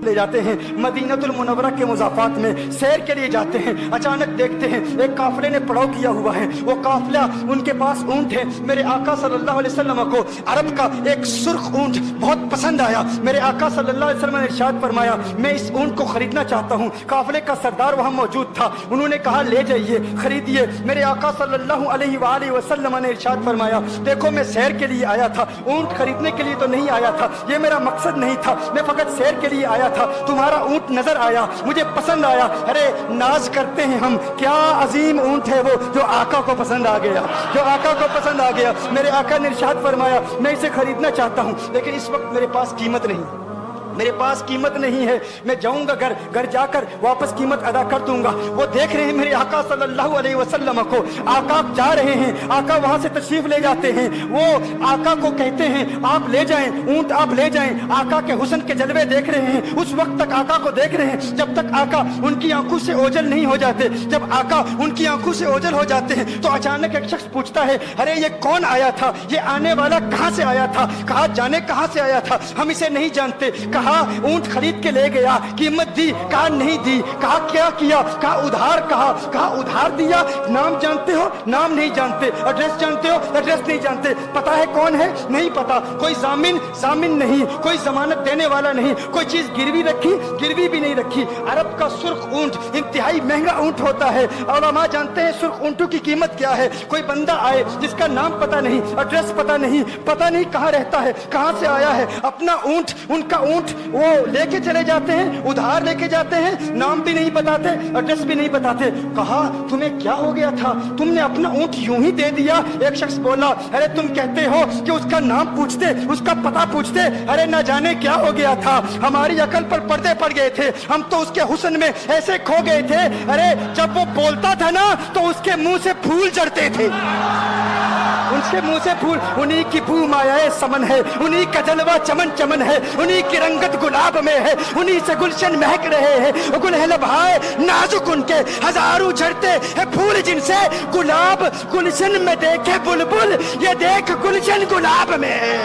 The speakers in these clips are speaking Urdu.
لے جاتے ہیں مدینہ المنورہ کے مضافات میں سیر کے لیے جاتے ہیں. اچانک دیکھتے ہیں ایک قافلے نے پڑاؤ کیا ہوا ہے. وہ قافلہ ان کے پاس اونٹ ہے. میرے آقا صلی اللہ علیہ وسلم کو عرب کا ایک سرخ اونٹ بہت پسند آیا. میرے آقا صلی اللہ علیہ وسلم نے ارشاد فرمایا میں اس اونٹ کو خریدنا چاہتا ہوں. قافلے کا سردار وہاں موجود تھا. انہوں نے کہا لے جائیے خریدیے. میرے آقا صلی اللہ علیہ وآلہ وسلم نے ارشاد فرمایا دیکھو میں سیر کے لیے آیا تھا, اونٹ خریدنے کے لیے تو نہیں آیا تھا, یہ میرا مقصد نہیں تھا, میں فقط سیر کے لیے آیا تھا. تمہارا اونٹ نظر آیا, مجھے پسند آیا. ارے ناز کرتے ہیں ہم, کیا عظیم اونٹ ہے وہ جو آقا کو پسند آ گیا, جو آقا کو پسند آ گیا. میرے آقا نے ارشاد فرمایا میں اسے خریدنا چاہتا ہوں لیکن اس وقت میرے پاس قیمت نہیں, میرے پاس قیمت نہیں ہے. میں جاؤں گا گھر جا کر واپس قیمت ادا کر دوں گا. وہ دیکھ رہے ہیں میرے آقا صلی اللہ علیہ وسلم کو, آقا جا رہے ہیں, آقا وہاں سے تشریف لے جاتے ہیں. وہ آقا کو کہتے ہیں آپ لے جائیں اونٹ, آپ لے جائیں. آقا کے حسن کے جلوے دیکھ رہے ہیں, اس وقت تک آقا کو دیکھ رہے ہیں جب تک آقا ان کی آنکھوں سے اوجھل نہیں ہو جاتے. جب آقا ان کی آنکھوں سے اوجھل ہو جاتے ہیں تو اچانک ایک شخص پوچھتا ہے ارے یہ کون آیا تھا, یہ آنے والا کہاں سے آیا تھا, کہا جانے کہاں سے آیا تھا, ہم اسے نہیں جانتے. کہا اونٹ خرید کے لے گیا, قیمت دی, کہا نہیں دی. کہا کیا کیا, کہا ادھار, کہا ادھار دیا. نام جانتے ہو, نام نہیں جانتے. ایڈریس جانتے ہو, ایڈریس نہیں جانتے. پتا ہے کون ہے, نہیں پتا. کوئی ضامن نہیں, کوئی ضمانت دینے والا نہیں, کوئی چیز گروی رکھی, گروی بھی نہیں رکھی. عرب کا سرخ اونٹ انتہائی مہنگا اونٹ ہوتا ہے. علماء جانتے ہیں سرخ اونٹوں کی قیمت کیا ہے. کوئی بندہ آئے جس کا نام پتا نہیں, ایڈریس پتا نہیں کہاں رہتا ہے, کہاں سے آیا ہے, اپنا اونٹ, ان کا اونٹ وہ لے کے چلے جاتے ہیں, ادھار لے کے جاتے ہیں, نام بھی نہیں بتاتے, ایڈریس بھی نہیں بتاتے. کہا تمہیں کیا ہو گیا تھا, تم نے اپنا اونٹ یوں ہی دے دیا. ایک شخص بولا ارے تم کہتے ہو کہ اس کا نام پوچھتے, اس کا پتہ پوچھتے, ارے نہ جانے کیا ہو گیا تھا, ہماری عقل پر پردے پڑ گئے تھے, ہم تو اس کے حسن میں ایسے کھو گئے تھے. ارے جب وہ بولتا تھا نا تو اس کے منہ سے پھول جھڑتے تھے, اس کے منہ سے پھول. انہی کی بو مایہ سمن ہے, انہی کا جلوہ چمن چمن ہے, انہی کی رنگت گلاب میں ہے, انہی سے گلشن مہک رہے ہیں. گل ہے لبھائے نازک ان کے, ہزاروں جھڑتے ہیں پھول جن سے گلاب گلشن میں دیکھے بلبل, یہ دیکھ گلشن گلاب میں ہے,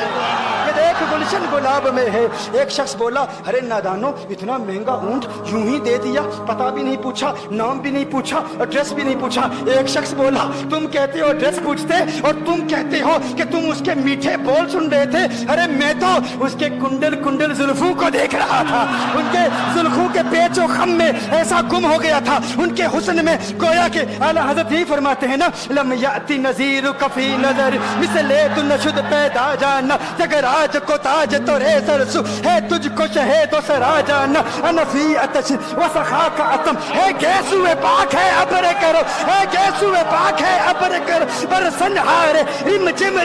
یہ دیکھ گلشن گلاب میں ہے. ایک شخص بولا ارے نادانو اتنا مہنگا اونٹ یوں ہی دے دیا, پتہ بھی نہیں پوچھا, نام بھی نہیں پوچھا, ایڈریس بھی نہیں پوچھا. ایک شخص بولا تم کہتے ہو ایڈریس پوچھتے اور تم کہتے ہو کہ تم اس کے میٹھے بول سن رہے تھے. ارے میں تو اس کے کنڈل زلفوں کو دیکھ رہا تھا, ان کے زلفوں کے پیچ و خم میں ایسا گم ہو گیا تھا, ان کے حسن میں. گویا کہ اعلیٰ حضرت یہی فرماتے ہیں نا لم یاتی نذیر کفی نظر مثل تو نشد پیدا جانا, جگر آج کو تاج تو رے سرسو ہے تجھ کو شہید و سرا جانا. انفی اتش و سخا کا اتم ہے گیسو پاک ہے ابر کرو, ہے گیسو پاک ہے ابر کرو. برسن ہارے رم جم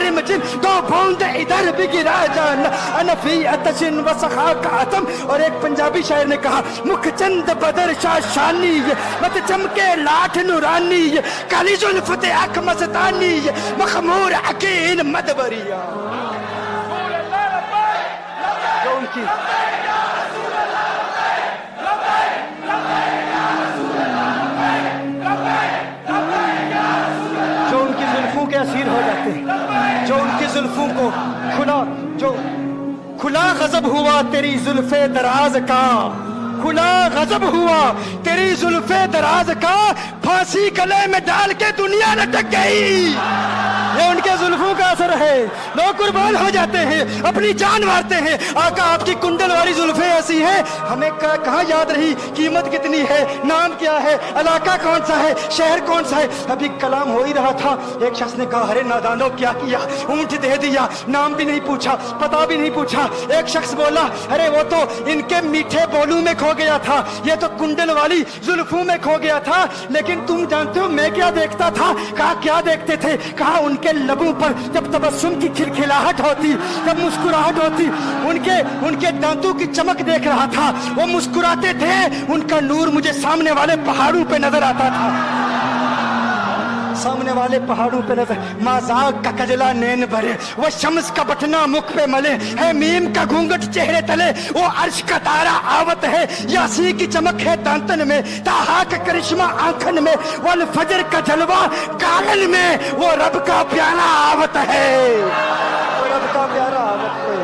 دو بوند ادھر بھی گرا جانا. انفی اتش و سخا کا اتم. اور ایک پنجابی شاعر نے کہا مکھ چند بدر شاہ شانی, مت چمکے لاٹھ نورانی, کالی زلفت اک مستانی, مخمور عقیل مدبریا. جو ان کی زلفوں کے اسیر ہو جاتے ہیں, جو ان کی زلفوں کو کھلا غضب ہوا تیری زلف دراز کا, کھلا غضب ہوا تیری زلف دراز کا, پھانسی گلے میں ڈال کے دنیا لٹک گئی. یہ ان کے زلفوں کا اثر ہے, لوگ قربان ہو جاتے ہیں, اپنی جان مارتے ہیں. آقا آپ کی کنڈل والی زلفیں ایسی ہیں ہمیں کہاں یاد رہی قیمت کتنی ہے, نام کیا ہے, علاقہ کون سا ہے, شہر کون سا ہے. ابھی کلام ہو ہی رہا تھا, ایک شخص نے کہا ارے نادانو کیا کیا, اونٹ دے دیا, نام بھی نہیں پوچھا, پتہ بھی نہیں پوچھا. ایک شخص بولا ارے وہ تو ان کے میٹھے بولوں میں کھو گیا تھا, یہ تو کنڈل والی زلفوں میں کھو گیا تھا. لیکن تم جانتے ہو میں کیا دیکھتا تھا, کہا کیا دیکھتے تھے, کہا ان کے لبوں پر جب تبسم کی کھلکھلاہٹ ہوتی, جب مسکراہٹ ہوتی, ان کے دانتوں کی چمک دیکھ رہا تھا, وہ مسکراتے تھے, ان کا نور مجھے سامنے والے پہاڑوں پہ نظر آتا تھا, سامنے والے پہاڑوں پہ نظر. مازاق کا کجلا نین بھرے, وہ شمس کا بٹنا مکھ پہ ملے, ہے میم کا گھونگٹ چہرے تلے, وہ عرش کا تارا آوت ہے, یاسی کی چمک ہے دانتن میں, تاہا کا کرشمہ آنکھن میں, والفجر کا جلوہ گالن میں, وہ رب کا پیارا آوت ہے, وہ رب کا پیارا آوت ہے.